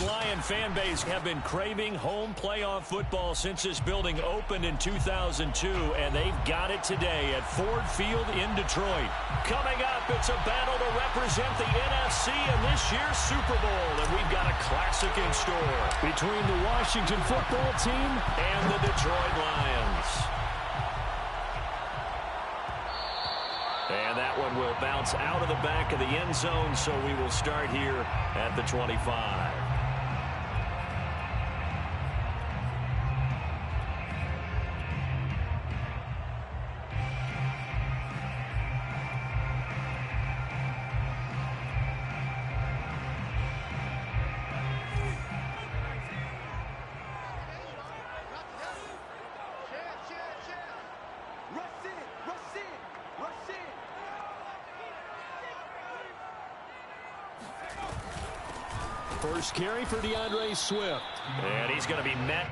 Lion fan base have been craving home playoff football since this building opened in 2002, and they've got it today at Ford Field in Detroit. Coming up, it's a battle to represent the NFC in this year's Super Bowl, and we've got a classic in store between the Washington football team and the Detroit Lions. And that one will bounce out of the back of the end zone, so we will start here at the 25. First carry for DeAndre Swift. And he's going to be met.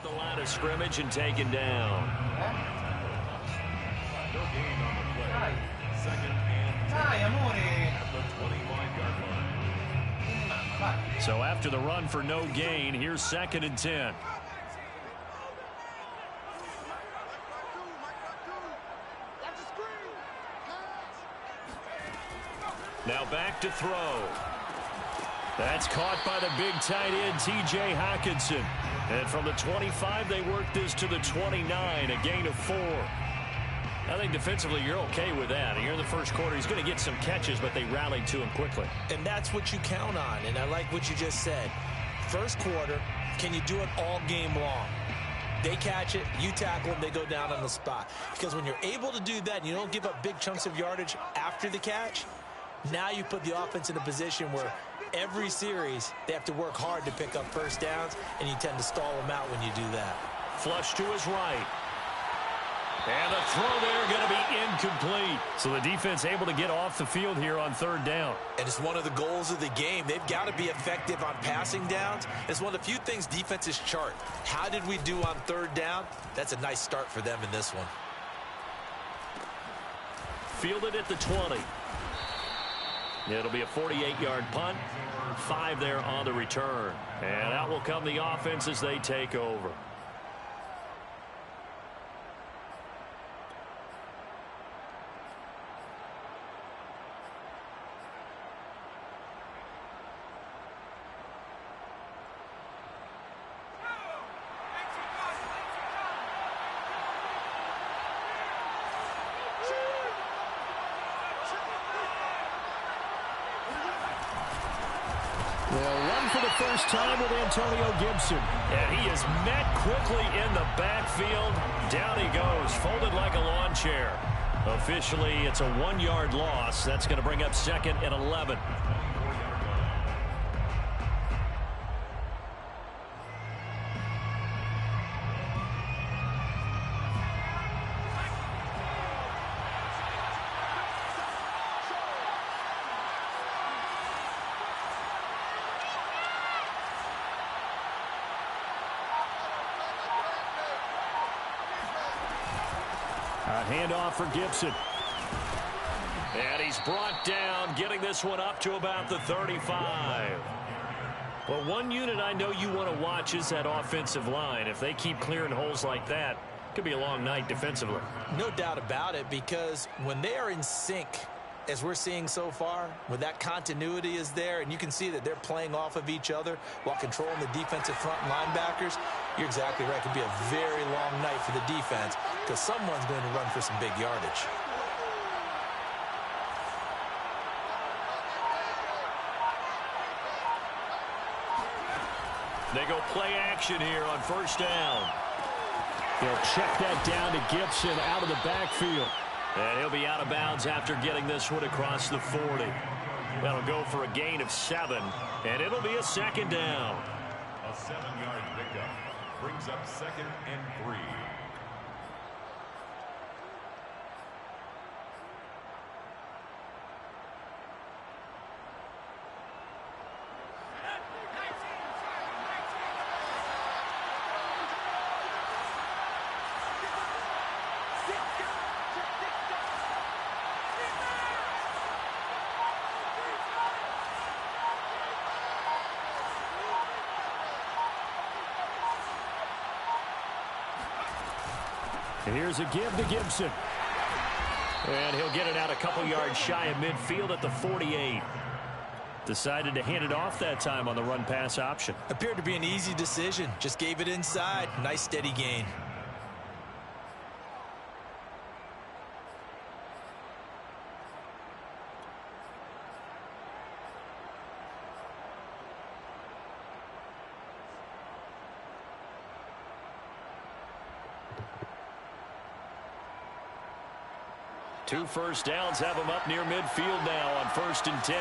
The line of scrimmage and taken down. No gain on the play. Second and 10 at the 21-yard line. So after the run for no gain, here's second and 10. Now back to throw. That's caught by the big tight end, T.J. Hockenson. And from the 25, they work this to the 29, a gain of 4. I think defensively you're okay with that. Here in the first quarter, he's going to get some catches, but they rallied to him quickly. And that's what you count on, and I like what you just said. first quarter, can you do it all game long? They catch it, you tackle them, they go down on the spot. Because when you're able to do that and you don't give up big chunks of yardage after the catch, now you put the offense in a position where every series they have to work hard to pick up first downs, and you tend to stall them out when you do that. Flush to his right. And the throw there going to be incomplete. So the defense able to get off the field here on third down. And it's one of the goals of the game. They've got to be effective on passing downs. It's one of the few things defenses chart. How did we do on third down? That's a nice start for them in this one. Fielded at the 20. It'll be a 48-yard punt. 5 there on the return. And out will come the offense as they take over. They'll run for the first time with Antonio Gibson. And he is met quickly in the backfield. Down he goes, folded like a lawn chair. Officially, it's a 1-yard loss. That's going to bring up 2nd and 11. A handoff for Gibson. And he's brought down, getting this one up to about the 35. Well, one unit I know you want to watch is that offensive line. If they keep clearing holes like that, it could be a long night defensively. No doubt about it, because when they are in sync, as we're seeing so far, when that continuity is there, and you can see that they're playing off of each other while controlling the defensive front linebackers, you're exactly right. It could be a very long night for the defense because someone's going to run for some big yardage. They go play action here on first down. They'll check that down to Gibson out of the backfield. And he'll be out of bounds after getting this one across the 40. That'll go for a gain of 7, and it'll be a 2nd down. A 7-yard pickup brings up 2nd and 3. And here's a give to Gibson. And he'll get it out a couple yards shy of midfield at the 48. Decided to hand it off that time on the run-pass option. Appeared to be an easy decision. Just gave it inside. Nice steady gain. Two first downs have him up near midfield now on 1st and 10.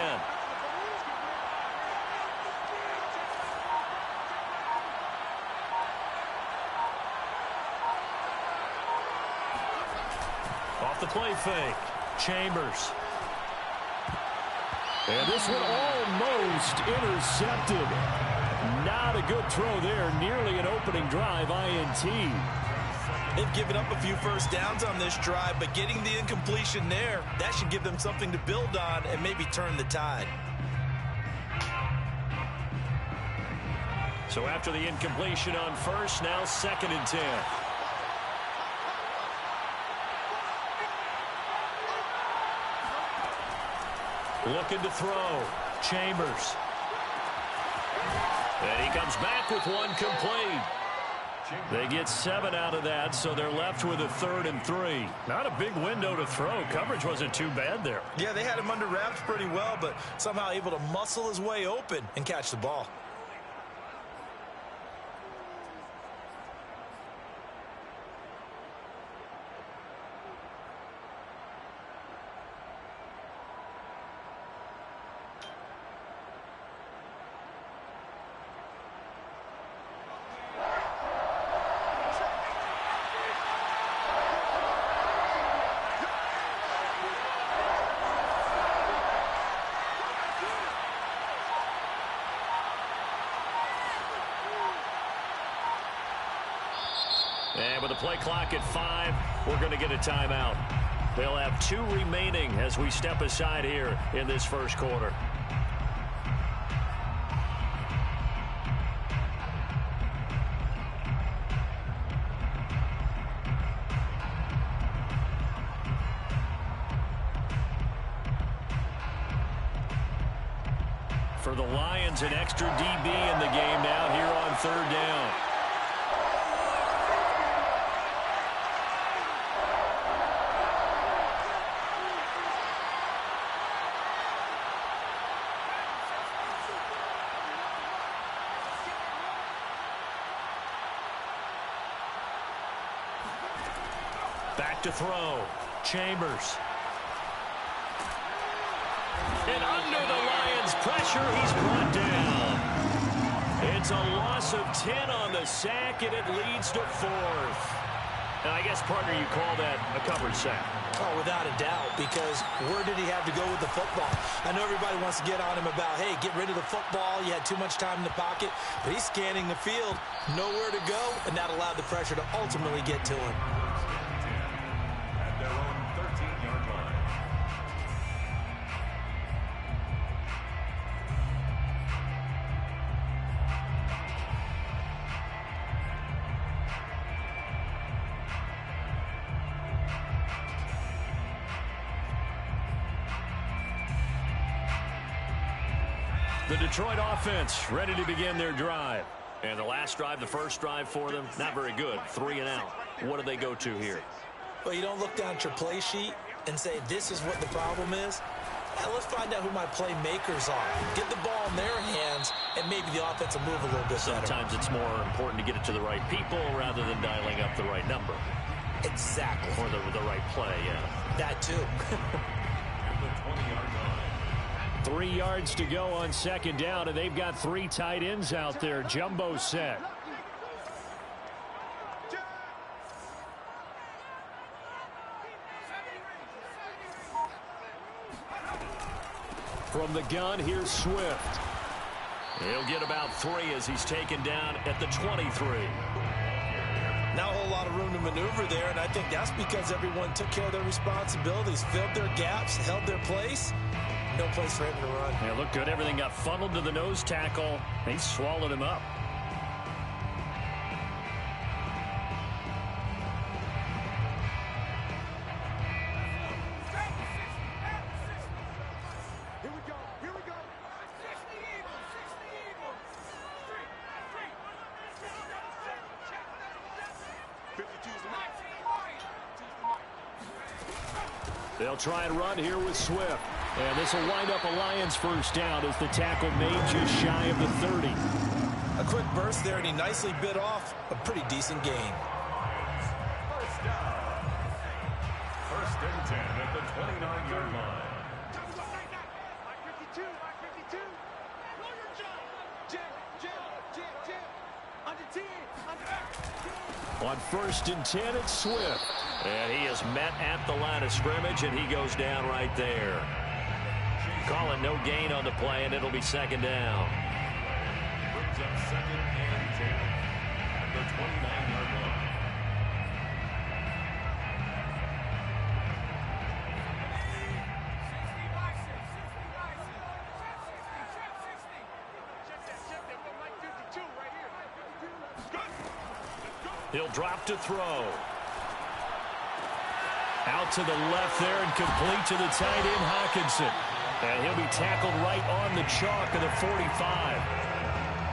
Off the play fake. Chambers. And this one almost intercepted. Not a good throw there. Nearly an opening drive, INT. They've given up a few first downs on this drive, but getting the incompletion there, that should give them something to build on and maybe turn the tide. So after the incompletion on first, now 2nd and 10. Looking to throw. Chambers. And he comes back with one complete. They get 7 out of that, so they're left with a 3rd and 3. Not a big window to throw. Coverage wasn't too bad there. Yeah, they had him under wraps pretty well, but somehow able to muscle his way open and catch the ball. And with the play clock at 5, we're going to get a timeout. They'll have 2 remaining as we step aside here in this first quarter. For the Lions, an extra DB in the game now here on 3rd down. Back to throw. Chambers. And under the Lions' pressure, he's brought down. It's a loss of 10 on the sack, and it leads to 4th. And I guess, partner, you call that a covered sack. Oh, without a doubt, because where did he have to go with the football? I know everybody wants to get on him about, hey, get rid of the football. You had too much time in the pocket. But he's scanning the field, nowhere to go, and that allowed the pressure to ultimately get to him. At their own 13-yard line. The Detroit offense ready to begin their drive. And the last drive, the first drive for them, not very good. 3 and out. What do they go to here? Well, you don't look down at your play sheet and say, this is what the problem is. Now, let's find out who my playmakers are. Get the ball in their hands, and maybe the offense will move a little bit better. Sometimes it's more important to get it to the right people rather than dialing up the right number. Exactly. Or the right play, yeah. That too. At the 20-yard line. 3 yards to go on 2nd down, and they've got 3 tight ends out there. Jumbo set. From the gun, here's Swift. He'll get about 3 as he's taken down at the 23. Not a whole lot of room to maneuver there, and I think that's because everyone took care of their responsibilities, filled their gaps, held their place. No place for him to run. Yeah, looked good. Everything got funneled to the nose tackle. They swallowed him up. They'll try and run here with Swift. And this will wind up a Lions first down as the tackle made just shy of the 30. A quick burst there, and he nicely bit off a pretty decent gain. First down. 1st and 10 at the 29-yard line. On 1st and 10, it's Swift. And he is met at the line of scrimmage, and he goes down right there. Calling no gain on the play, and it'll be 2nd down. Brings up 2nd and 10 at the 29-yard line. He'll drop to throw. Out to the left there and complete to the tight end, Hockenson. And he'll be tackled right on the chalk of the 45.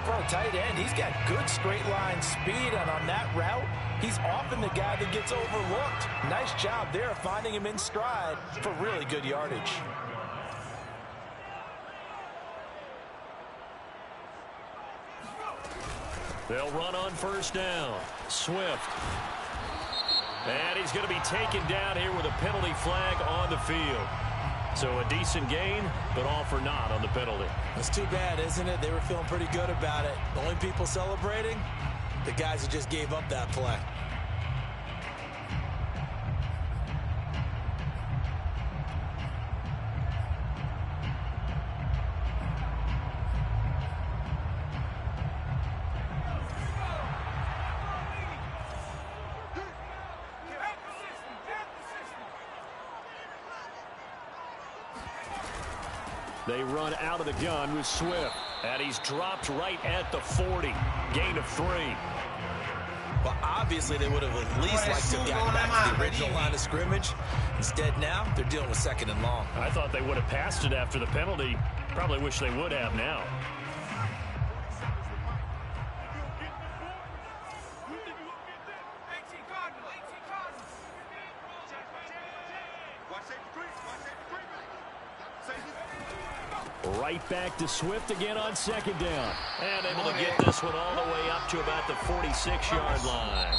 For a tight end, he's got good straight line speed, and on that route, he's often the guy that gets overlooked. Nice job there of finding him in stride for really good yardage. They'll run on 1st down. Swift. And he's going to be taken down here with a penalty flag on the field. So a decent gain, but all for naught on the penalty. It's too bad, isn't it? They were feeling pretty good about it. The only people celebrating, the guys who just gave up that play. They run out of the gun with Swift. And he's dropped right at the 40. Gain of 3. Well, obviously, they would have at least liked to have gotten back to the original line of scrimmage. Instead, now, they're dealing with 2nd and long. I thought they would have passed it after the penalty. Probably wish they would have now. Right back to Swift again on 2nd down. And able to get this one all the way up to about the 46-yard line.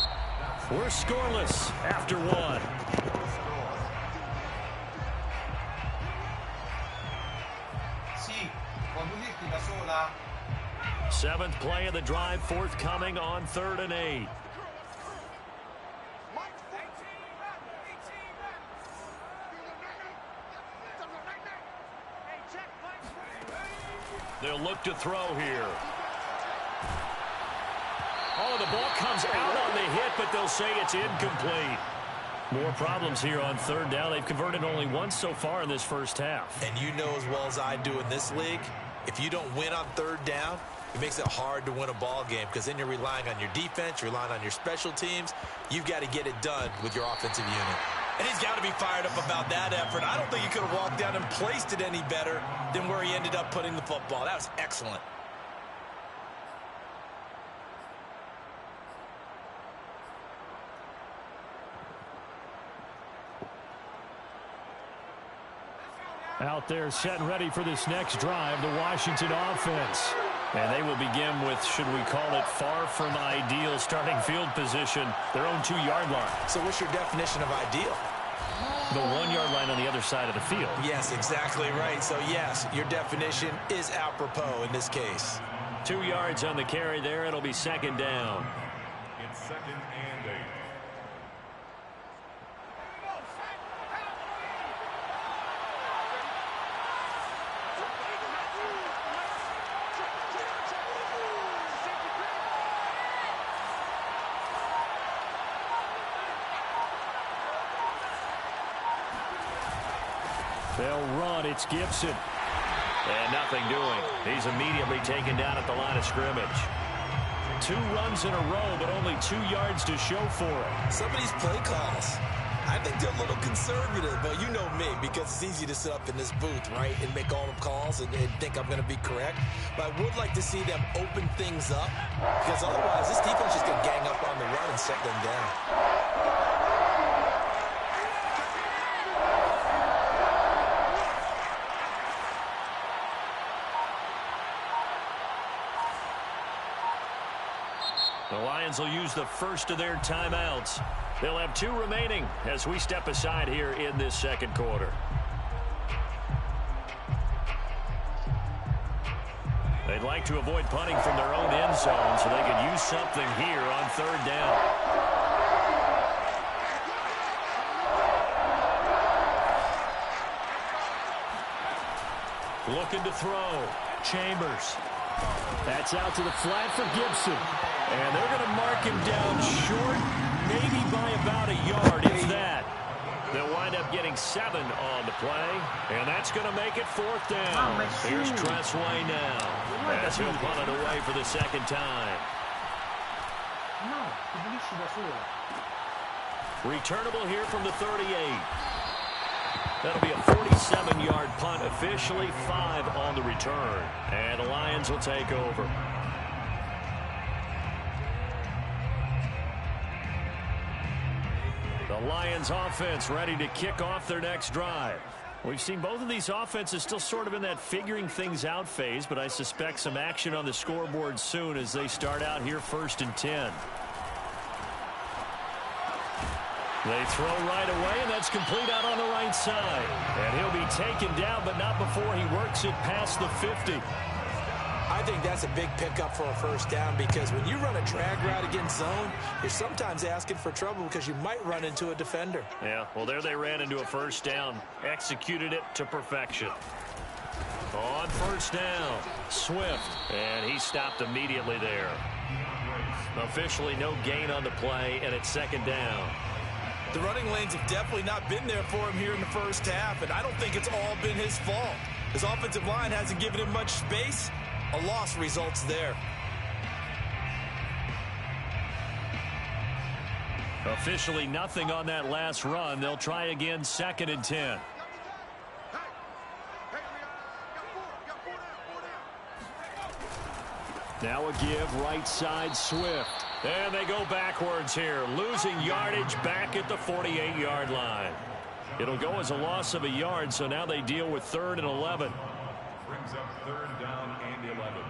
We're scoreless after 1. Seventh play of the drive, forthcoming on 3rd and 8. They'll look to throw here. Oh, the ball comes out on the hit, but they'll say it's incomplete. More problems here on 3rd down. They've converted only once so far in this first half. And you know as well as I do in this league, if you don't win on 3rd down, it makes it hard to win a ball game because then you're relying on your defense, you're relying on your special teams. You've got to get it done with your offensive unit. And he's got to be fired up about that effort. I don't think he could have walked down and placed it any better than where he ended up putting the football. That was excellent. Out there set and ready for this next drive, the Washington offense. And they will begin with, should we call it, far from ideal starting field position, their own 2-yard line. So what's your definition of ideal? The 1-yard line on the other side of the field. Yes, exactly right. So, yes, your definition is apropos in this case. 2 yards on the carry there. It'll be 2nd down. It's 2nd and 8. They'll run. It's Gibson. And nothing doing. He's immediately taken down at the line of scrimmage. 2 runs in a row, but only 2 yards to show for it. Some of these play calls, I think they're a little conservative, but you know me, because it's easy to sit up in this booth, right, and make all the calls and think I'm going to be correct. But I would like to see them open things up, because otherwise this defense is going to gang up on the run and set them down. The Lions will use the first of their timeouts. They'll have 2 remaining as we step aside here in this 2nd quarter. They'd like to avoid punting from their own end zone so they could use something here on 3rd down. Looking to throw. Chambers. That's out to the flat for Gibson. And they're going to mark him down short, maybe by about a yard, if that. They'll wind up getting 7 on the play, and that's going to make it 4th down. Here's Tressway now, as he'll punt it away for the 2nd time. Returnable here from the 38. That'll be a 47-yard punt, officially 5 on the return. And the Lions will take over. The Lions offense ready to kick off their next drive. We've seen both of these offenses still sort of in that figuring things out phase, but I suspect some action on the scoreboard soon as they start out here 1st and 10. They throw right away, and that's complete out on the right side. And he'll be taken down, but not before he works it past the 50. I think that's a big pickup for a 1st down because when you run a drag route against zone, you're sometimes asking for trouble because you might run into a defender. Yeah, well, there they ran into a 1st down. Executed it to perfection. On 1st down, Swift, and he stopped immediately there. Officially no gain on the play, and it's 2nd down. The running lanes have definitely not been there for him here in the 1st half, and I don't think it's all been his fault. His offensive line hasn't given him much space. A loss results there. Officially nothing on that last run. They'll try again, 2nd and 10. Now a give, right side, Swift. And they go backwards here, losing yardage back at the 48-yard line. It'll go as a loss of a yard, so now they deal with 3rd and 11. Brings up 3rd down and 11.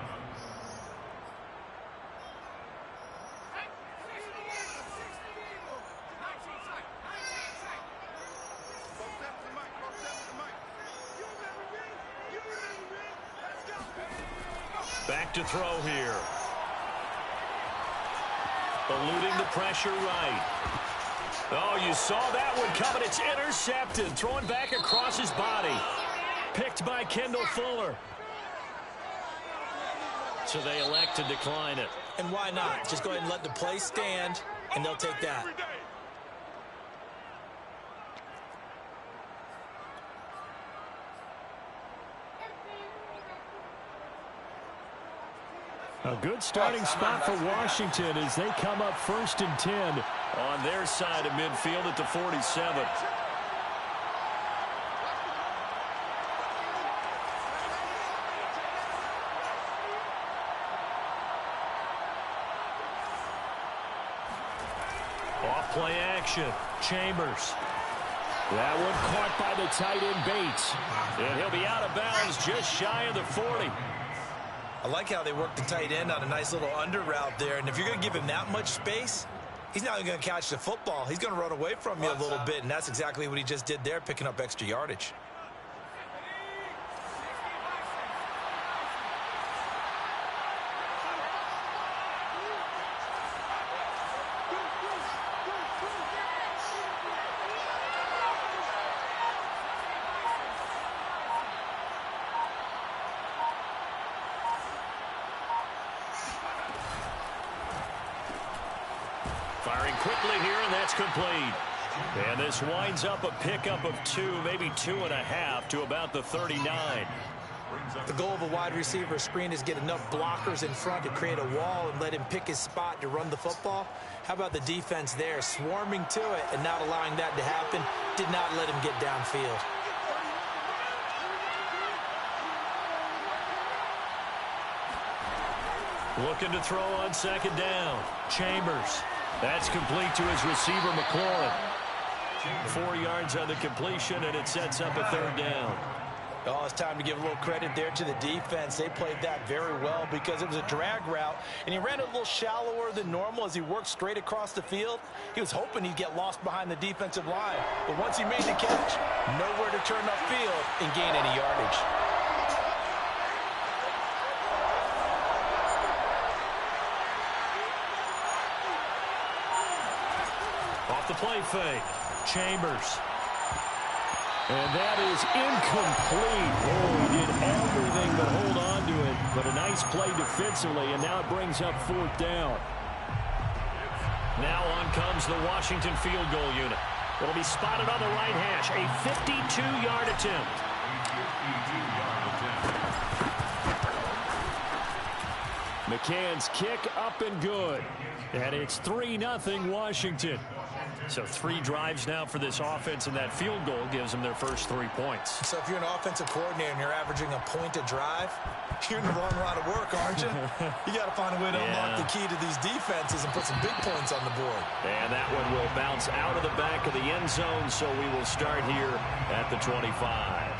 Back to throw here. Eluding the pressure right. Oh, you saw that one coming. It's intercepted. Throwing back across his body. Picked by Kendall Fuller. So they elect to decline it. And why not? Just go ahead and let the play stand, and they'll take that. A good starting spot for Washington as they come up 1st and 10 on their side of midfield at the 47. Off play action. Chambers. That one caught by the tight end Bates. And he'll be out of bounds just shy of the 40. I like how they work the tight end on a nice little under route there. And if you're going to give him that much space, he's not even going to catch the football. He's going to run away from you a little bit, and that's exactly what he just did there, picking up extra yardage. Firing quickly here, and that's complete. And this winds up a pickup of 2, maybe 2.5 to about the 39. The goal of a wide receiver screen is get enough blockers in front to create a wall and let him pick his spot to run the football. How about the defense there, swarming to it and not allowing that to happen? Did not let him get downfield. Looking to throw on 2nd down. Chambers. That's complete to his receiver, McLaurin. 4 yards on the completion, and it sets up a 3rd down. Oh, it's time to give a little credit there to the defense. They played that very well because it was a drag route, and he ran a little shallower than normal as he worked straight across the field. He was hoping he'd get lost behind the defensive line, but once he made the catch, nowhere to turn upfield and gain any yardage. Off the play fake. Chambers. And that is incomplete. Oh, he did everything but hold on to it. But a nice play defensively, and now it brings up 4th down. Now on comes the Washington field goal unit. It'll be spotted on the right hash. A 52-yard attempt. McCann's kick up and good. And it's 3-0 Washington. So 3 drives now for this offense, and that field goal gives them their first 3 points. So if you're an offensive coordinator and you're averaging a point a drive, you're in the wrong line of work, aren't you? You got to find a way to unlock the key to these defenses and put some big points on the board. And that one will bounce out of the back of the end zone, so we will start here at the 25.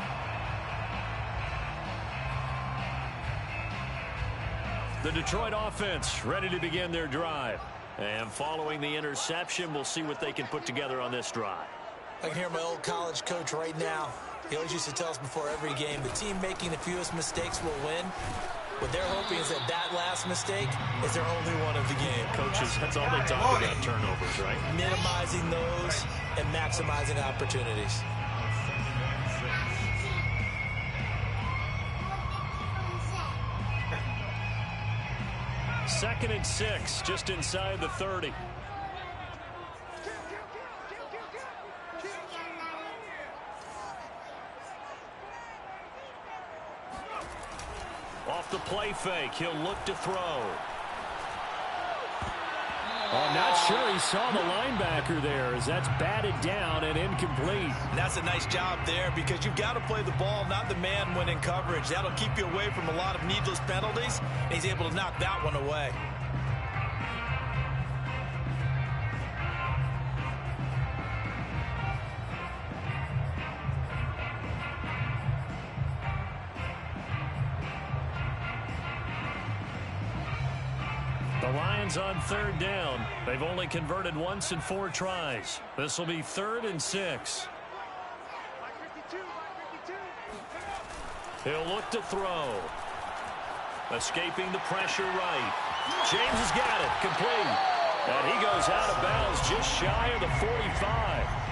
The Detroit offense ready to begin their drive. And following the interception, we'll see what they can put together on this drive. I can hear my old college coach right now. He always used to tell us before every game, the team making the fewest mistakes will win. What they're hoping is that last mistake is their only one of the game. Coaches, that's all they talk about, turnovers, right? Minimizing those and maximizing opportunities. Second and 6, just inside the 30. Off the play fake, he'll look to throw. I'm not sure he saw the linebacker there, as that's batted down and incomplete. And that's a nice job there, because you've got to play the ball, not the man when in coverage. That'll keep you away from a lot of needless penalties, and he's able to knock that one away. The Lions on third down. They've only converted once in 4 tries. This will be 3rd and 6. He'll look to throw. Escaping the pressure right. James has got it. Complete. And he goes out of bounds just shy of the 45.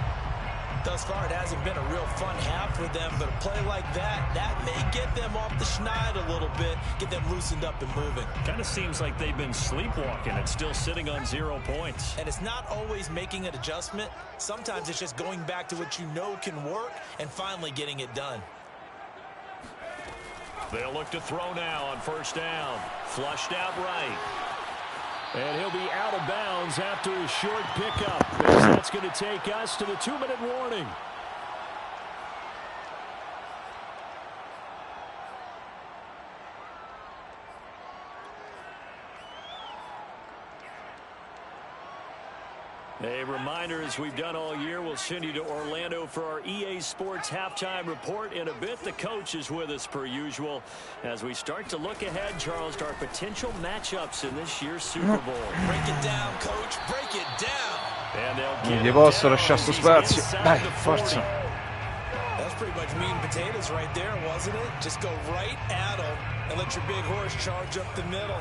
Thus far, it hasn't been a real fun half for them, but a play like that may get them off the schneid a little bit, get them loosened up and moving. Kind of seems like they've been sleepwalking and still sitting on 0 points. And it's not always making an adjustment. Sometimes it's just going back to what you know can work and finally getting it done. They'll look to throw now on 1st down. Flushed out right. And he'll be out of bounds after a short pickup. That's going to take us to the 2-minute warning. A reminder, as we've done all year, we'll send you to Orlando for our EA Sports halftime report in a bit. The coach is with us per usual as we start to look ahead, Charles, to our potential matchups in this year's Super Bowl. Break it down, coach. Break it down. And they'll Non get gli it posso down lasciare as sto he's spazio. inside Dai, the 40. forza. That's pretty much meat and potatoes right there, wasn't it? Just go right at them and let your big horse charge up the middle.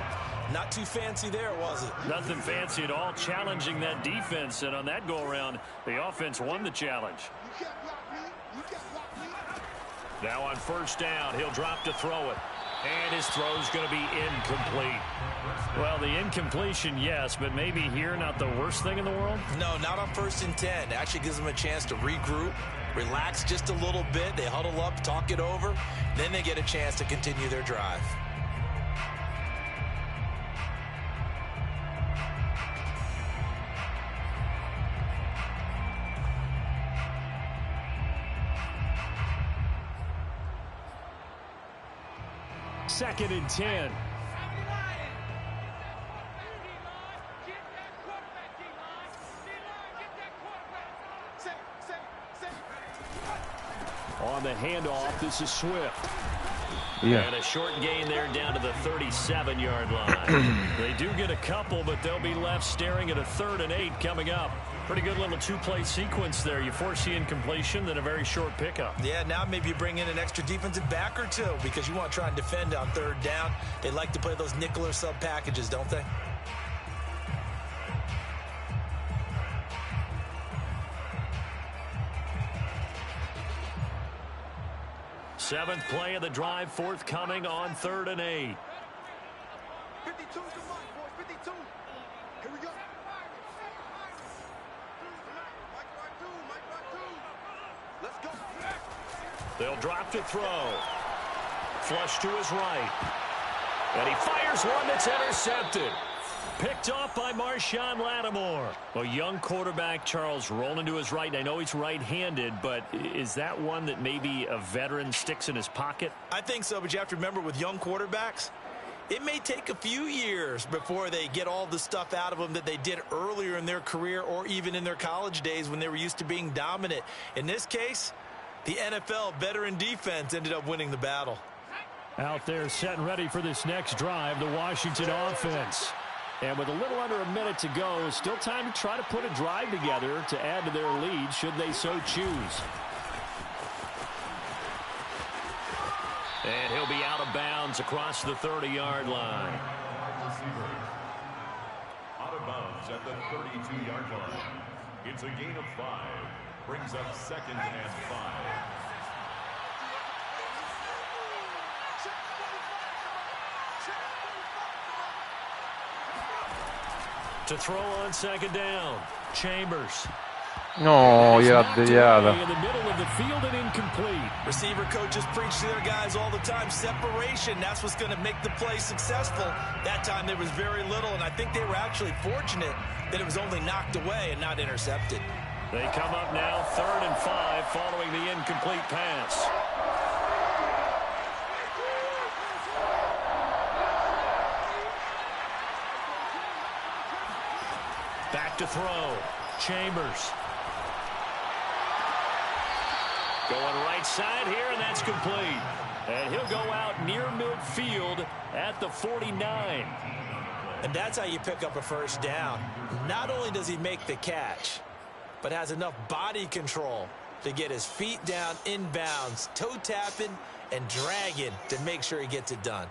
Not too fancy there, was it? Nothing fancy at all, challenging that defense, and on that go-around, the offense won the challenge. Now on 1st down, he'll drop to throw it, and his throw's going to be incomplete. Well, the incompletion, yes, but maybe here not the worst thing in the world? No, not on 1st and 10. It actually gives them a chance to regroup, relax just a little bit. They huddle up, talk it over, then they get a chance to continue their drive. Second and 10. On the handoff, this is Swift. Yeah. And a short gain there down to the 37-yard line. They do get a couple, but they'll be left staring at a 3rd and 8 coming up. Pretty good little 2-play sequence there. You force the incompletion, then a very short pickup. Yeah, now maybe you bring in an extra defensive back or two because you want to try and defend on 3rd down. They like to play those nickel or sub packages, don't they? Seventh play of the drive, forthcoming on 3rd and 8. 52 to Mike, boys, 52. Here we go. Let's go. They'll drop to throw. Flush to his right. And he fires one that's intercepted. Picked off by Marshawn Lattimore. A young quarterback, Charles, rolling to his right. I know he's right-handed, but is that one that maybe a veteran sticks in his pocket? I think so, but you have to remember with young quarterbacks, it may take a few years before they get all the stuff out of them that they did earlier in their career or even in their college days when they were used to being dominant. In this case, the NFL veteran defense ended up winning the battle. Out there set and ready for this next drive, the Washington offense. And with a little under a minute to go, still time to try to put a drive together to add to their lead should they so choose. And he'll be out of bounds across the 30-yard line. Out of bounds at the 32-yard line. It's a gain of 5. Brings up 2nd and 5. To throw on 2nd down, Chambers. No, gliel'ha deviata. In the middle of the field and incomplete. Receiver coaches preach to their guys all the time. Separation, that's what's going to make the play successful. That time there was very little, and I think they were actually fortunate that it was only knocked away and not intercepted. They come up now 3rd and 5 following the incomplete pass. Back to throw. Chambers. Going right side here, and that's complete. And he'll go out near midfield at the 49. And that's how you pick up a first down. Not only does he make the catch, but has enough body control to get his feet down inbounds, toe tapping and dragging to make sure he gets it done.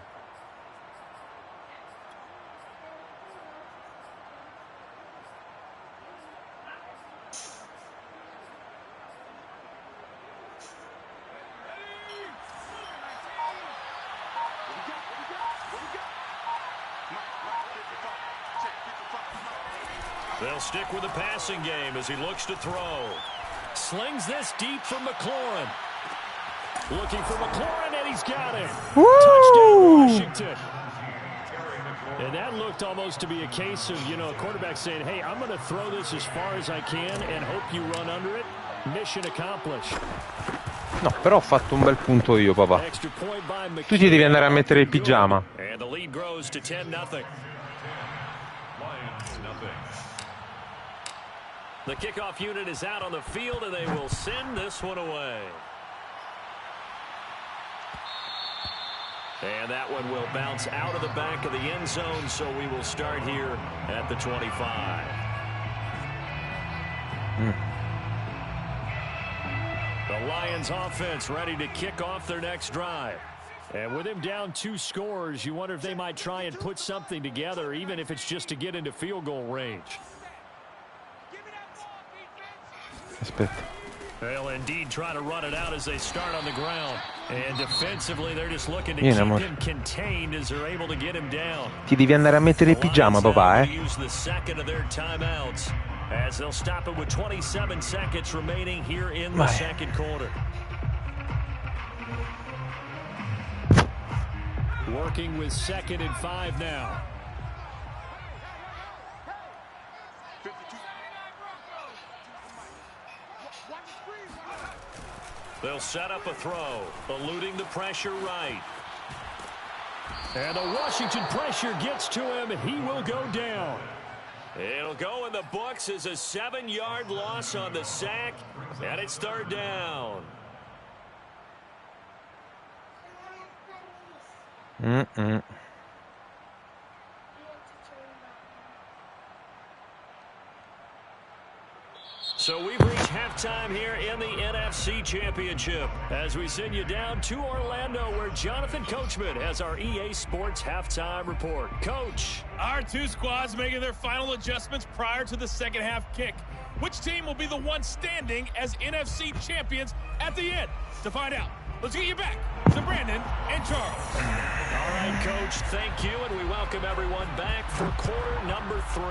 They'll stick with the passing game as he looks to throw. Slings this deep from McLaurin. Looking for McLaurin, and he's got it. Woo! Touchdown, Washington. And that looked almost to be a case of, a quarterback saying, hey, I'm going to throw this as far as I can and hope you run under it. Mission accomplished. No, però ho fatto un bel punto io, papà. Tu ti devi andare a mettere il pigiama. And the lead grows to 10-0. The kickoff unit is out on the field, and they will send this one away. And that one will bounce out of the back of the end zone, so we will start here at the 25. The Lions offense ready to kick off their next drive. And with him down 2 scores, you wonder if they might try and put something together, even if it's just to get into field goal range. Aspetta. They'll indeed try to run it out as they start on the ground. And defensively, they're just looking to keep him contained as they're able to get him down. Ti devi andare a mettere il pigiama, papà, Use the second of their timeouts as they'll stop it with 27 seconds remaining here in the second quarter. Working with 2nd and 5 now. They'll set up a throw, eluding the pressure right. And the Washington pressure gets to him. He will go down. It'll go in the books as a 7-yard loss on the sack, and it's 3rd down. So we've reached halftime here in the NFC Championship as we send you down to Orlando, where Jonathan Coachman has our EA Sports halftime report. Coach. Our 2 squads making their final adjustments prior to the second half kick. Which team will be the one standing as NFC champions at the end? To find out, let's get you back to Brandon and Charles. All right, Coach, thank you, and we welcome everyone back for quarter number 3.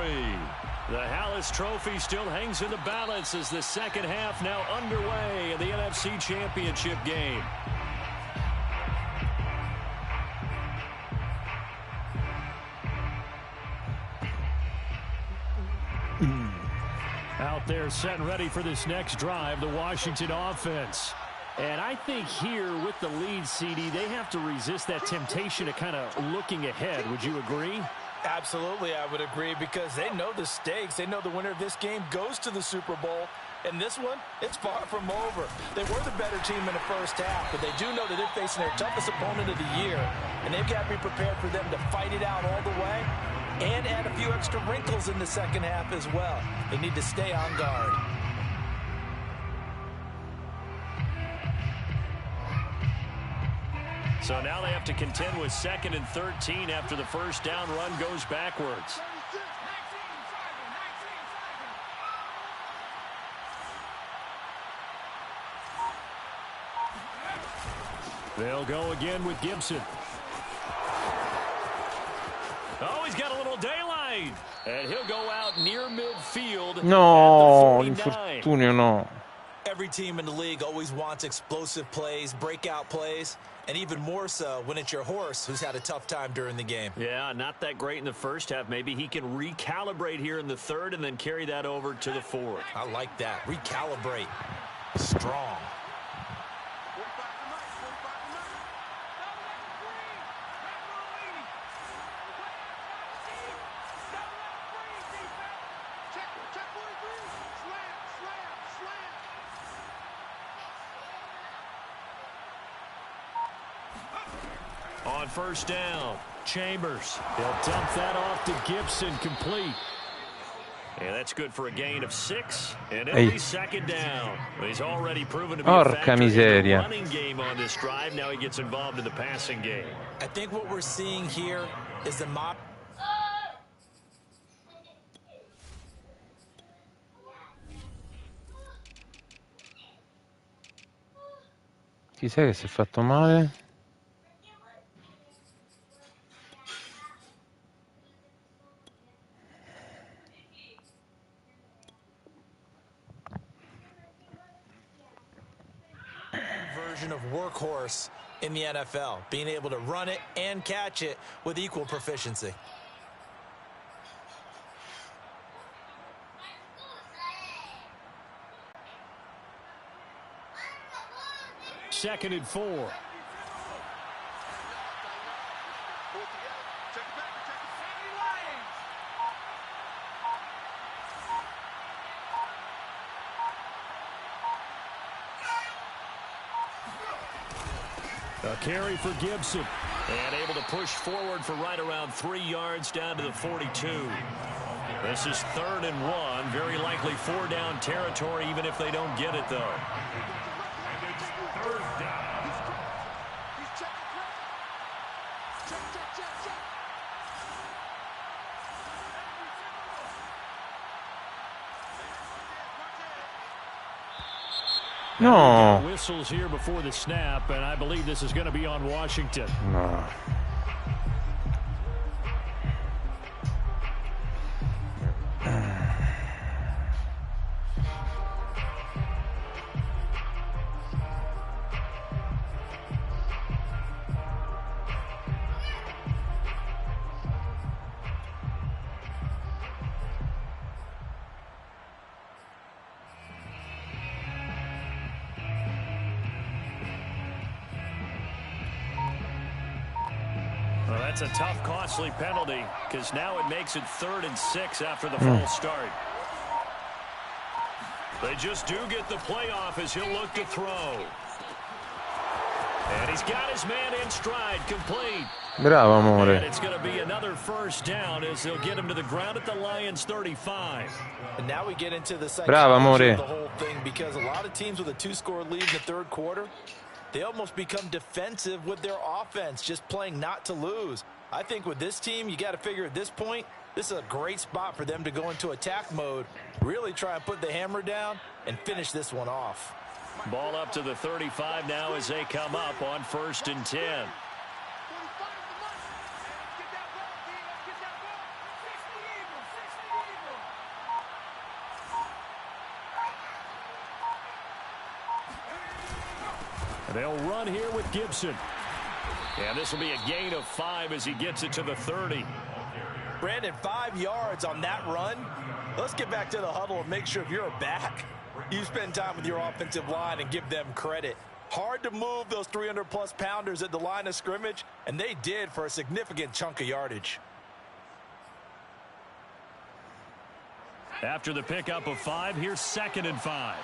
The Hallis Trophy still hangs in the balance as the second half now underway in the NFC Championship game. Out there set and ready for this next drive, the Washington offense. And I think here with the lead, CD, they have to resist that temptation of kind of looking ahead. Would you agree? Absolutely, I would agree, because they know the stakes. They know the winner of this game goes to the Super Bowl. And this one, it's far from over. They were the better team in the first half, but they do know that they're facing their toughest opponent of the year. And they've got to be prepared for them to fight it out all the way and add a few extra wrinkles in the second half as well. They need to stay on guard. So now they have to contend with 2nd and 13 after the first down run goes backwards. They'll go again with Gibson. Oh, he's got a little daylight line. And he'll go out near midfield. No, infortunio no. Every team in the league always wants explosive plays, breakout plays, and even more so when it's your horse who's had a tough time during the game. Yeah, not that great in the first half. Maybe he can recalibrate here in the third and then carry that over to the fourth. I like that. Recalibrate. Strong. On first down, Chambers. He'll dump that off to Gibson, complete. And that's good for a gain of 6, and it'll be second down. He's already proven to be a factor in the running game on this drive. Now he gets involved in the passing game. I think what we're seeing here is the mob. Chi sai che si è fatto male? Version of workhorse in the NFL, being able to run it and catch it with equal proficiency. Second and 4. A carry for Gibson. And able to push forward for right around 3 yards down to the 42. This is 3rd and 1. Very likely 4-down territory, even if they don't get it, though. And it's 3rd down. No. Whistles here before the snap, and I believe this is going to be on Washington. No. Well, that's a tough, costly penalty because now it makes it 3rd and 6 after the false start. They just do get the playoff as he'll look to throw. And he's got his man in stride, complete. Bravo, amore. And it's going to be another first down as they'll get him to the ground at the Lions' 35. And now we get into the Bravo, amore. of the whole thing, because a lot of teams with a 2-score lead in the 3rd quarter, they almost become defensive with their offense, just playing not to lose. I think with this team, you got to figure at this point, this is a great spot for them to go into attack mode, really try and put the hammer down and finish this one off. Ball up to the 35 now as they come up on 1st and 10. They'll run here with Gibson. And this will be a gain of 5 as he gets it to the 30. Brandon, 5 yards on that run. Let's get back to the huddle and make sure if you're a back, you spend time with your offensive line and give them credit. Hard to move those 300-plus pounders at the line of scrimmage, and they did for a significant chunk of yardage. After the pickup of 5, here's 2nd and 5.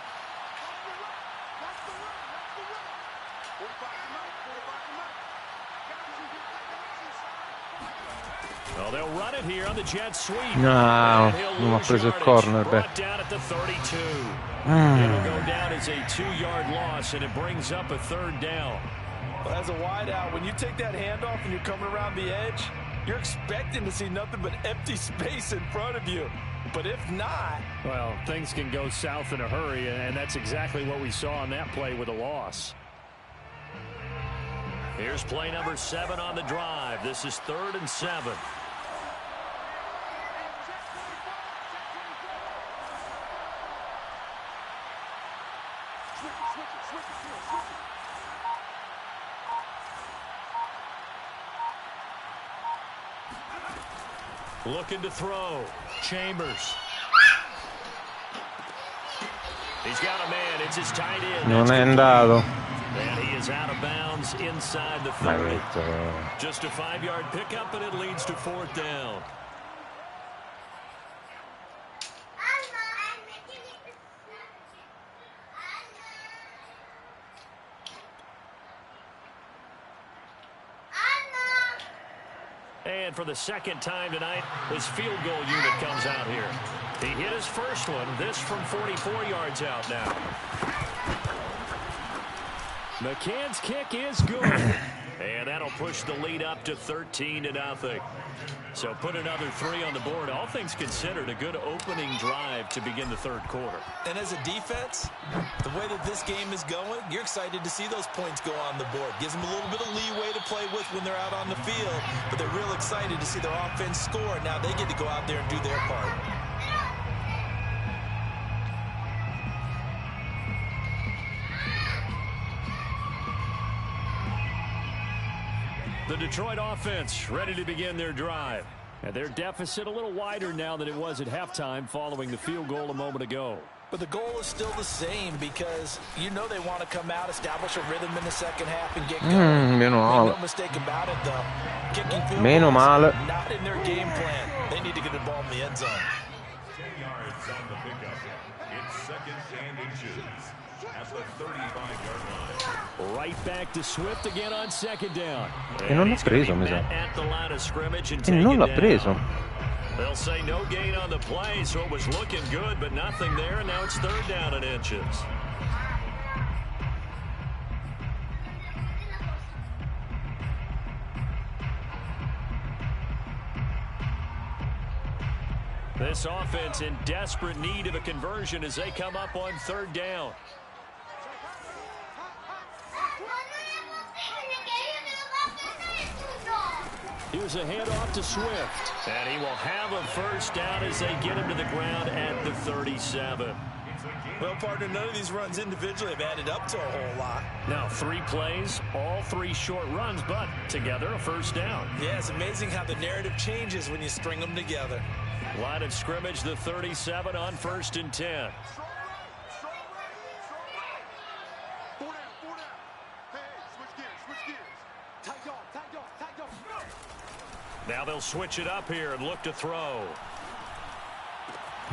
Well, they'll run it here on the jet sweep. No, non ha preso il cornerback. Down at the 32. It'll go down as a 2-yard loss, and it brings up a 3rd down. Well, as a wideout, when you take that handoff and you're coming around the edge, you're expecting to see nothing but empty space in front of you. But if not, well, things can go south in a hurry, and that's exactly what we saw on that play with a loss. Here's play number 7 on the drive. This is 3rd and 7. Looking to throw. Chambers. He's got a man. It's his tight end. Non è andato. And he is out of bounds inside the 30. Just a 5-yard pickup, and it leads to 4th down. And for the second time tonight, his field goal unit comes out here. He hit his first one, this from 44 yards out now. McCann's kick is good. And that'll push the lead up to 13-0. So put another 3 on the board. All things considered, a good opening drive to begin the 3rd quarter. And as a defense, the way that this game is going, you're excited to see those points go on the board. Gives them a little bit of leeway to play with when they're out on the field, but they're real excited to see their offense score. Now they get to go out there and do their part. The Detroit offense ready to begin their drive. And their deficit a little wider now than it was at halftime following the field goal a moment ago. But the goal is still the same because you know they want to come out, establish a rhythm in the second half and get going. No mistake about it, though. Kicking field goals not in their game plan. They need to get the ball in the end zone. 10 yards on the pickup. It's 2nd and inches at the 35-yard line. Right back to Swift again on 2nd down. E non l'ha preso, mi sa. E non l'ha preso. They'll say no gain on the play, so it was looking good, but nothing there, and now it's 3rd down and inches. This offense in desperate need of a conversion as they come up on 3rd down. Here's a handoff to Swift. And he will have a 1st down as they get him to the ground at the 37. Well, partner, none of these runs individually have added up to a whole lot. Now 3 plays, all 3 short runs, but together a 1st down. Yeah, it's amazing how the narrative changes when you string them together. Line of scrimmage, the 37 on 1st and 10. Now they'll switch it up here and look to throw.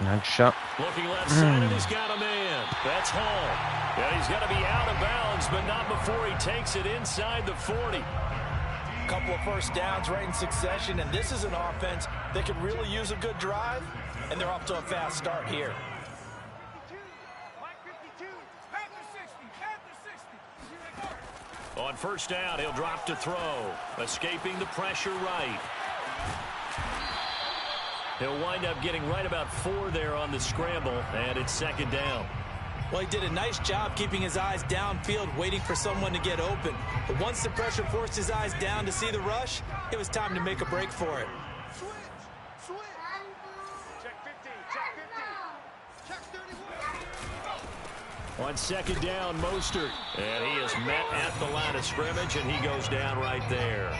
Nice shot. Looking left side, and he's got a man. That's Hall. And he's going to be out of bounds, but not before he takes it inside the 40. A couple of 1st downs right in succession, and this is an offense that could really use a good drive, and they're off to a fast start here. On 1st down, he'll drop to throw. Escaping the pressure right. He'll wind up getting right about 4 there on the scramble, and it's 2nd down. Well, he did a nice job keeping his eyes downfield, waiting for someone to get open. But once the pressure forced his eyes down to see the rush, it was time to make a break for it. On 2nd down, Mostert. And he is met at the line of scrimmage, and he goes down right there.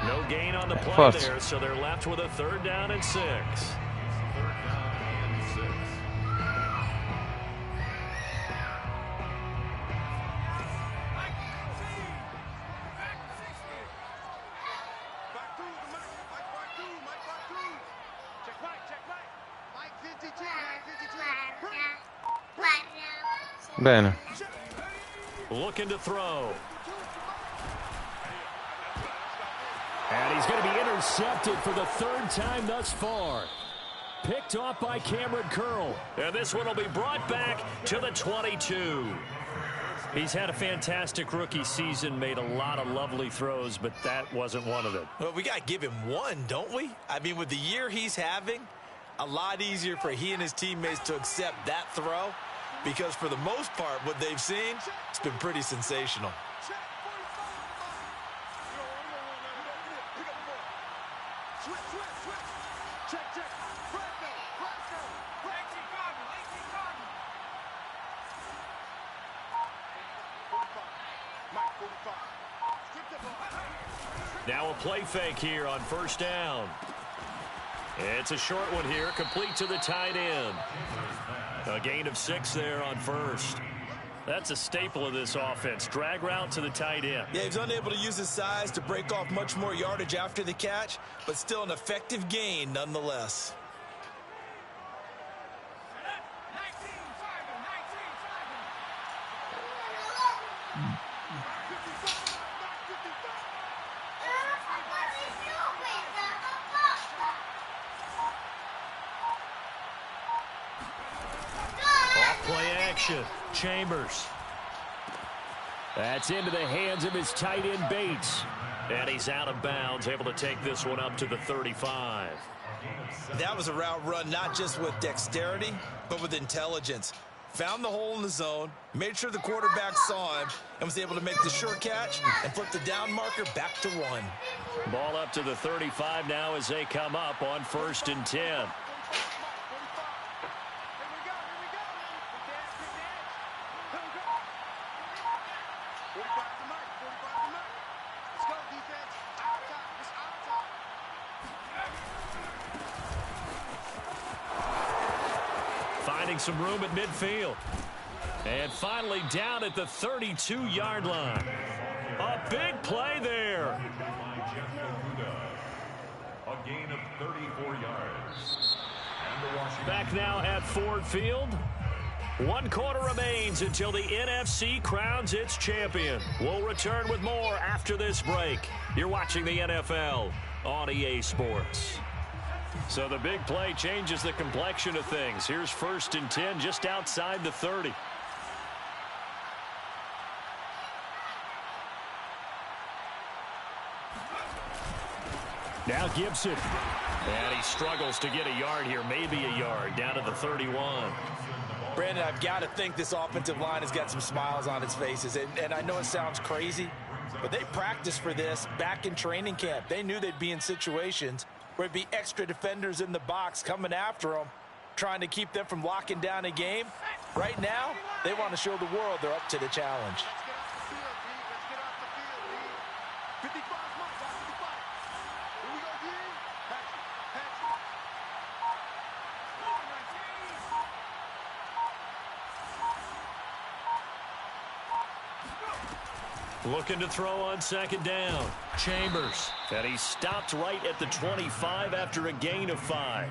No gain on the play there, so they're left with a 3rd down and 6. Bene. Looking to throw. And he's going to be intercepted for the 3rd time thus far. Picked off by Cameron Curl. And this one will be brought back to the 22. He's had a fantastic rookie season, made a lot of lovely throws, but that wasn't one of them. Well, we got to give him one, don't we? I mean, with the year he's having, a lot easier for he and his teammates to accept that throw. Because for the most part, what they've seen, it's been pretty sensational. Now a play fake here on first down. It's a short one here, complete to the tight end. A gain of 6 there on first. That's a staple of this offense. Drag route to the tight end. Yeah, he's unable to use his size to break off much more yardage after the catch, but still an effective gain nonetheless. Play action. Chambers. That's into the hands of his tight end Bates. And he's out of bounds, able to take this one up to the 35. That was a route run not just with dexterity, but with intelligence. Found the hole in the zone, made sure the quarterback saw him, and was able to make the short catch and flip the down marker back to 1. Ball up to the 35 now as they come up on 1st and 10. Finding some room at midfield. And finally down at the 32-yard line. A big play there. A gain of 34 yards. Back now at Ford Field. 1 quarter remains until the NFC crowns its champion. We'll return with more after this break. You're watching the NFL on EA Sports. So the big play changes the complexion of things. Here's 1st and 10 just outside the 30. Now Gibson. And he struggles to get a yard here, maybe a yard, down to the 31. Brandon, I've got to think this offensive line has got some smiles on its faces. And I know it sounds crazy, but they practiced for this back in training camp. They knew they'd be in situations where it'd be extra defenders in the box coming after them, trying to keep them from locking down a game. Right now, they want to show the world they're up to the challenge. Looking to throw on 2nd down. Chambers. And he stopped right at the 25 after a gain of 5.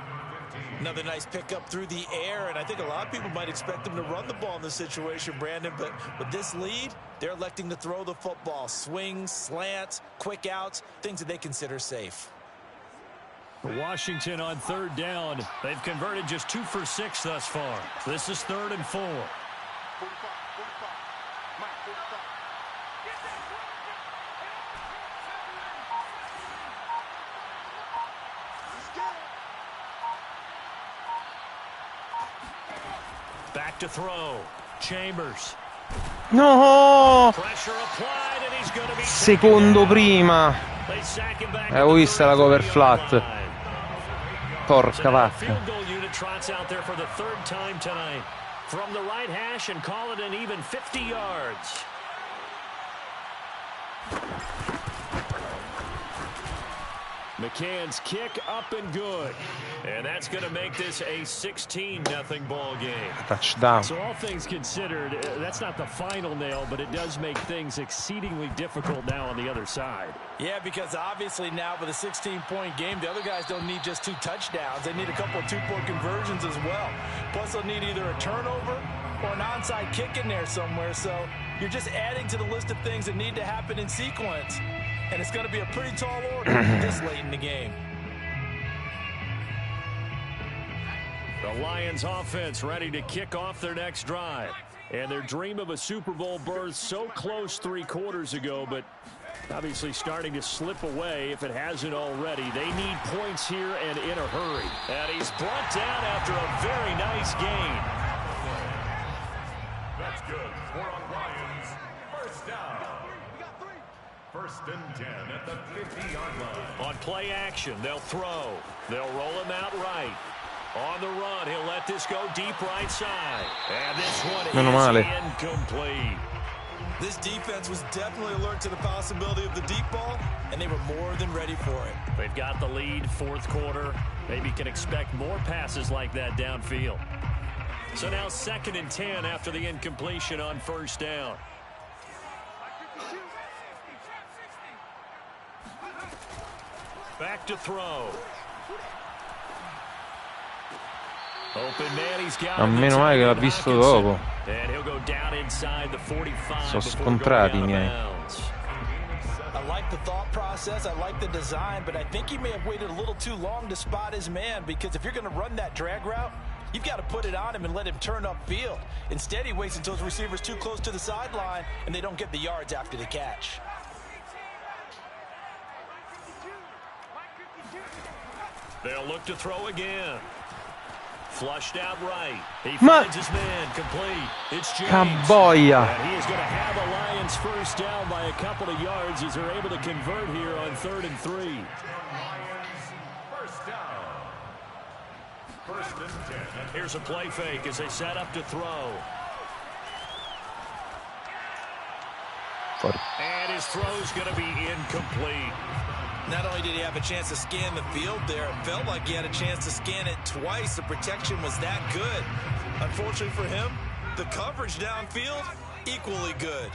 Another nice pickup through the air, and I think a lot of people might expect him to run the ball in this situation, Brandon, but with this lead, they're electing to throw the football. Swings, slants, quick outs, things that they consider safe. Washington on 3rd down. They've converted just 2 for 6 thus far. This is 3rd and 4. Back to throw. Chambers. No! Pressure applied and he's going to be Secondo prima. Ho visto la cover flat. Porca vacca. Field goal unit trots out there for the 3rd time tonight. From the right hash and call it an even 50 yards. McCann's kick up and good. And that's going to make this a 16-0 ball game. Touchdown. So all things considered, that's not the final nail, but it does make things exceedingly difficult now on the other side. Yeah, because obviously now with a 16-point game, the other guys don't need just 2 touchdowns. They need a couple of 2-point conversions as well. Plus they'll need either a turnover or an onside kick in there somewhere. So you're just adding to the list of things that need to happen in sequence. And it's going to be a pretty tall order this late in the game. The Lions offense ready to kick off their next drive. And their dream of a Super Bowl berth so close 3 quarters ago, but obviously starting to slip away if it hasn't already. They need points here and in a hurry. And he's brought down after a very nice gain. That's good. For on Lions. First down. 1st and 10 at the 50-yard line. On play action, they'll throw. They'll roll him out right. On the run, he'll let this go deep right side. And this one is incomplete. This defense was definitely alert to the possibility of the deep ball, and they were more than ready for it. They've got the lead, fourth quarter. Maybe can expect more passes like that downfield. So now 2nd and 10 after the incompletion on first down. Back to throw. Open man, he's got A meno male che l'ha visto dopo. And he'll go down inside the 45. Sono scontrati i miei. I like the thought process, I like the design, but I think he may have waited a little too long to spot his man, because if you're going to run that drag route, you've got to put it on him and let him turn upfield. Instead, he waits until his receiver's too close to the sideline, and they don't get the yards after the catch. They'll look to throw again. Flushed out right. He finds his man complete. It's James. Camboia. And he is going to have the Lions first down by a couple of yards as they're able to convert here on 3rd and 3. Lions first down. 1st and 10. Here's a play fake as they set up to throw. And his throw's going to be incomplete. Not only did he have a chance to scan the field there, it felt like he had a chance to scan it twice. The protection was that good. Unfortunately for him, the coverage downfield, equally good.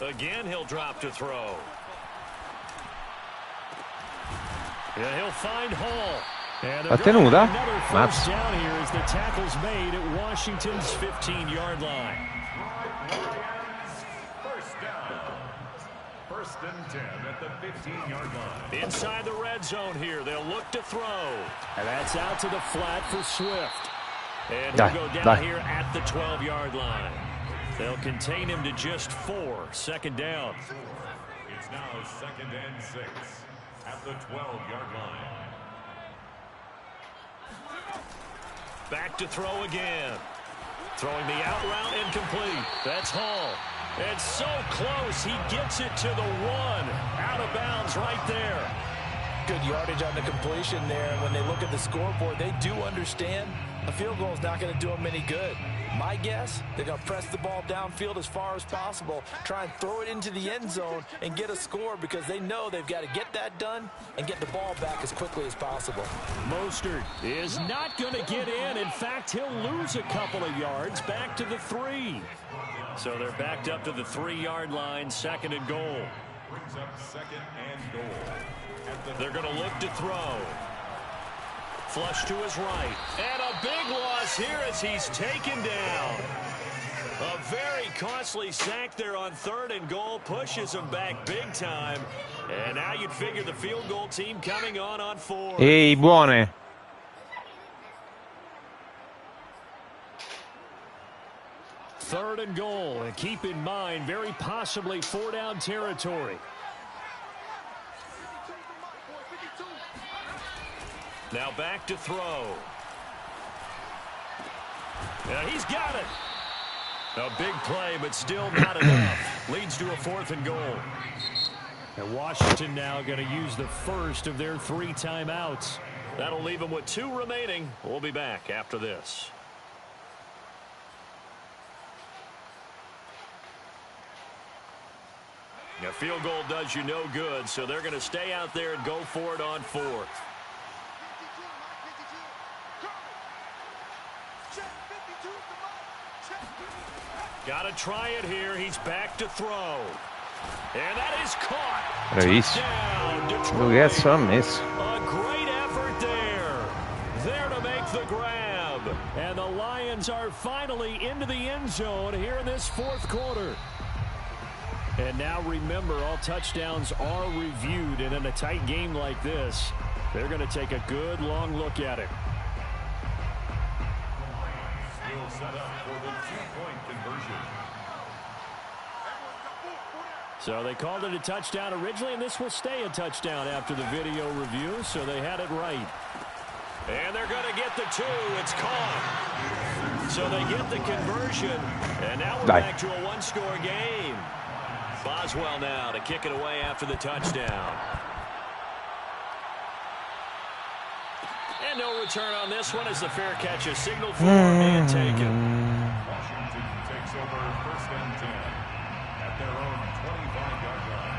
Again, he'll drop to throw. Yeah, he'll find Hall. And La tenuta? first down here as the tackle's made at Washington's 15-yard line. First down. 1st and 10 at the 15-yard line. Inside the red zone here. They'll look to throw. And that's out to the flat for Swift. And he'll go down here at the 12-yard line. They'll contain him to just 4. 2nd down. It's now 2nd and 6 at the 12-yard line. Back to throw again. Throwing the out route, incomplete. That's Hall. And so close, he gets it to the 1. Out of bounds right there. Good yardage on the completion there. And when they look at the scoreboard, they do understand a field goal is not going to do them any good. My guess, they're going to press the ball downfield as far as possible, try and throw it into the end zone and get a score, because they know they've got to get that done and get the ball back as quickly as possible. Mostert is not going to get in. In fact, he'll lose a couple of yards back to the 3. So they're backed up to the 3-yard line, 2nd and goal. Brings up 2nd and goal. They're going to look to throw. Flush to his right. And a big loss here as he's taken down. A very costly sack there on 3rd and goal. Pushes him back big time. And now you'd figure the field goal team coming on 4th. Ehi, buone. Third and goal. And keep in mind, very possibly 4-down territory. Now back to throw. Yeah, he's got it. A big play, but still not enough. Leads to a 4th and goal. And Washington now going to use the first of their 3 timeouts. That'll leave them with 2 remaining. We'll be back after this. A field goal does you no good, so they're going to stay out there and go for it on 4th. Got to try it here. He's back to throw. And that is caught. Bravissimo. Lo cazzo ha messo. A great effort there. There to make the grab. And the Lions are finally into the end zone here in this 4th quarter. And now remember, all touchdowns are reviewed. And in a tight game like this, they're going to take a good long look at it. Still set up for the 2-point conversion. So they called it a touchdown originally, and this will stay a touchdown after the video review, so they had it right. And they're going to get the 2. It's caught. So they get the conversion, and now we're back to a 1-score game. Boswell now to kick it away after the touchdown. And no return on this one as the fair catch is signaled for and taken. Washington takes over 1st and 10 at their own 25-yard line.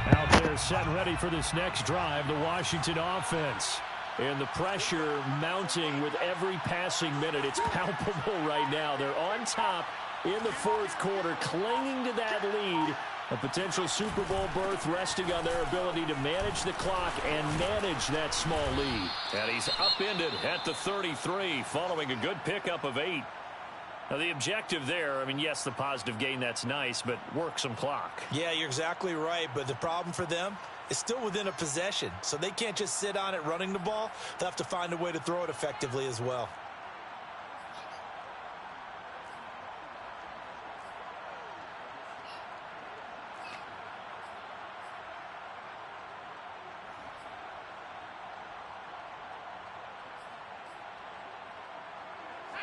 Out there set and ready for this next drive, the Washington offense. And the pressure mounting with every passing minute. It's palpable right now. They're on top in the 4th quarter, clinging to that lead. A potential Super Bowl berth resting on their ability to manage the clock and manage that small lead. And he's upended at the 33 following a good pickup of 8. Now, the objective there, I mean, yes, the positive gain, that's nice, but work some clock. Yeah, you're exactly right, but the problem for them is still within a possession, so they can't just sit on it running the ball. They'll have to find a way to throw it effectively as well.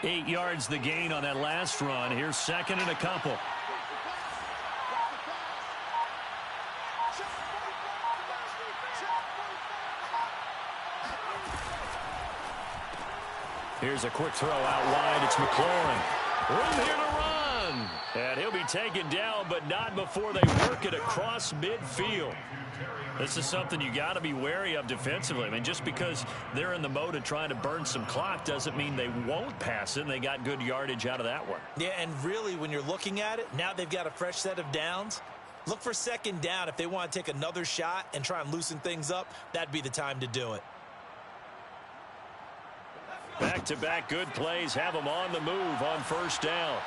Eight yards the gain on that last run. Here's 2nd and a couple. Here's a quick throw out wide. It's McLaurin. Room here to run. And he'll be taken down, but not before they work it across midfield. This is something you got to be wary of defensively. I mean, just because they're in the mode of trying to burn some clock doesn't mean they won't pass it, and they got good yardage out of that one. Yeah, and really, when you're looking at it, now they've got a fresh set of downs. Look for 2nd down. If they want to take another shot and try and loosen things up, that'd be the time to do it. Back-to-back good plays have them on the move on 1st down.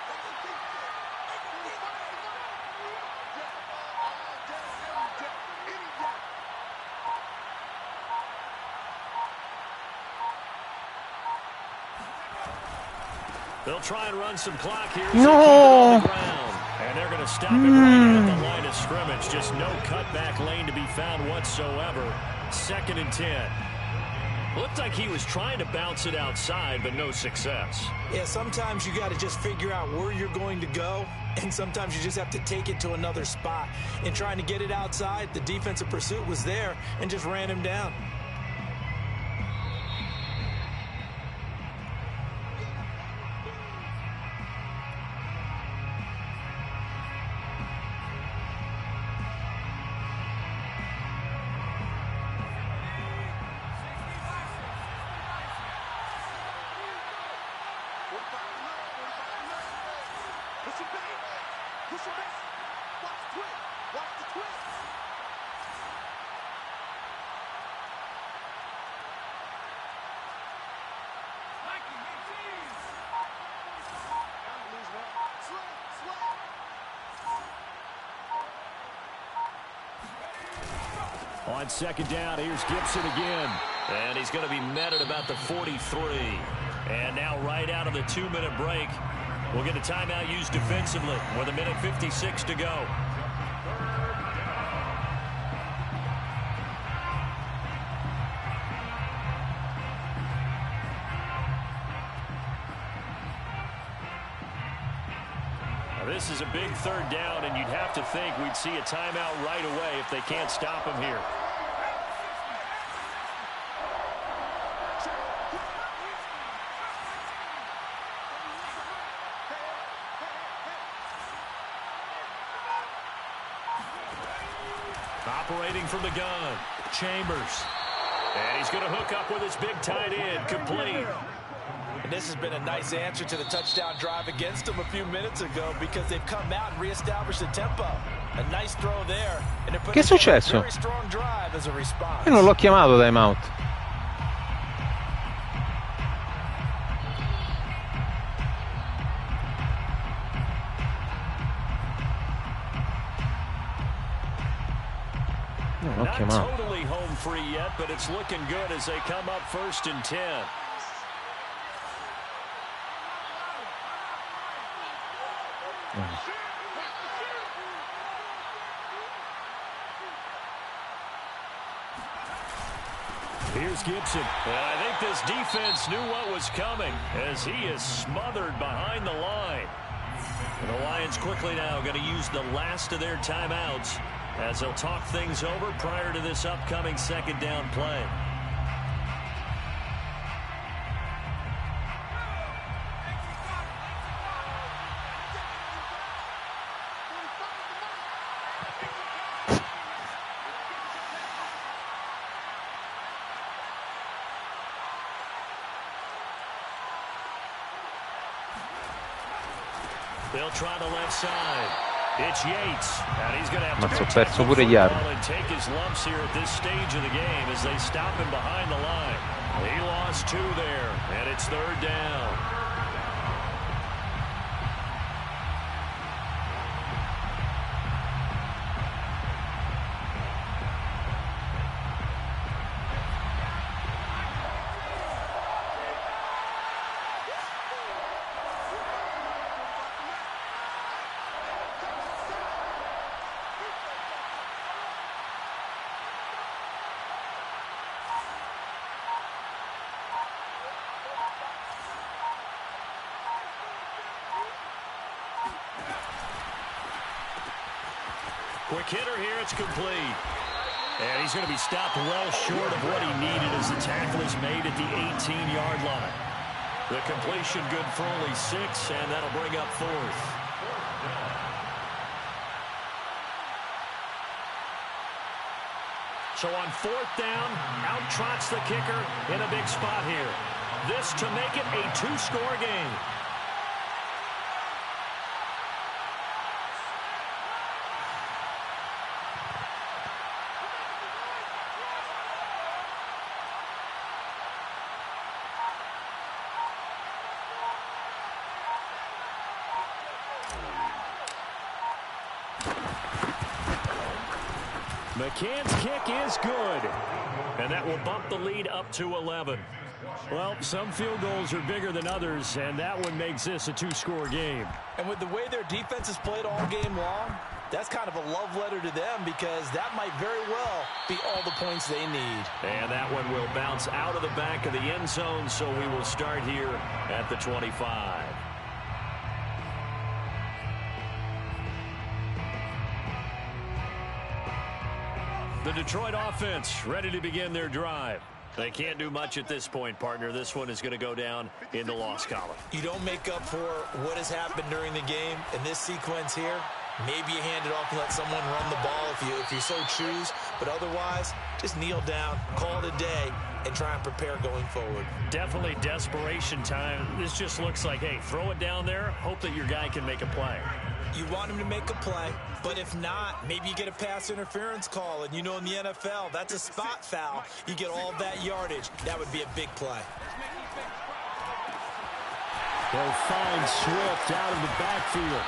They'll try and run some clock here. No! And they're going to stop it right at the line of scrimmage. Just no cutback lane to be found whatsoever. 2nd and 10. Looked like he was trying to bounce it outside, but no success. Yeah, sometimes you got to just figure out where you're going to go, and sometimes you just have to take it to another spot. In trying to get it outside, the defensive pursuit was there and just ran him down. On 2nd down, here's Gibson again. And he's going to be met at about the 43. And now right out of the 2-minute break, we'll get a timeout used defensively with 1:56 to go. This is a big 3rd down, and you'd have to think we'd see a timeout right away if they can't stop him here. Operating from the gun, Chambers. And he's going to hook up with his big tight end, complete. And this has been a nice answer to the touchdown drive against them a few minutes ago because they've come out and reestablished the tempo. A nice throw there. And Che è successo? Very strong drive as a response. Io non l'ho chiamato timeout. Non l'ho chiamato. Not totally home free yet, but it's looking good as they come up 1st and 10. Here's Gibson. And I think this defense knew what was coming as he is smothered behind the line. And the Lions quickly now going to use the last of their timeouts as they'll talk things over prior to this upcoming second down play. They'll try the left side. It's Yates, and he's going to have to ho perso pure gli armi. and take his lumps here at this stage of the game as they stop him behind the line. He lost 2 there, and it's third down. Quick hitter here, it's complete. And he's going to be stopped well short of what he needed as the tackle is made at the 18-yard line. The completion good for only 6, and that'll bring up 4th. So on 4th down, out trots the kicker in a big spot here. This to make it a 2-score game. McCann's kick is good. And that will bump the lead up to 11. Well, some field goals are bigger than others, and that one makes this a 2-score game. And with the way their defense has played all game long, that's kind of a love letter to them because that might very well be all the points they need. And that one will bounce out of the back of the end zone, so we will start here at the 25. The Detroit offense ready to begin their drive. They can't do much at this point, partner. This one is going to go down in the loss column. You don't make up for what has happened during the game in this sequence here. Maybe you hand it off and let someone run the ball if you so choose. But otherwise, just kneel down, call it a day, and try and prepare going forward. Definitely desperation time. This just looks like, hey, throw it down there, hope that your guy can make a play. You want him to make a play, but if not, maybe you get a pass interference call, and you know in the NFL, that's a spot foul. You get all that yardage. That would be a big play. They'll find Swift out of the backfield.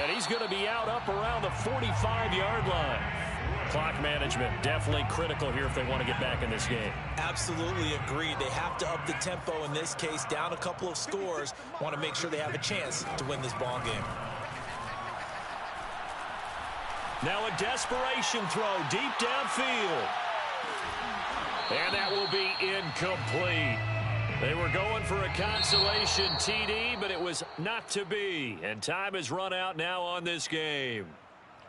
And he's going to be out up around the 45-yard line. Clock management definitely critical here if they want to get back in this game. Absolutely agreed. They have to up the tempo in this case, down a couple of scores. Want to make sure they have a chance to win this ball game. Now a desperation throw deep downfield. And that will be incomplete. They were going for a consolation TD, but it was not to be. And time has run out now on this game.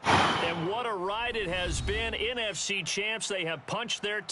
And what a ride it has been. NFC champs, they have punched their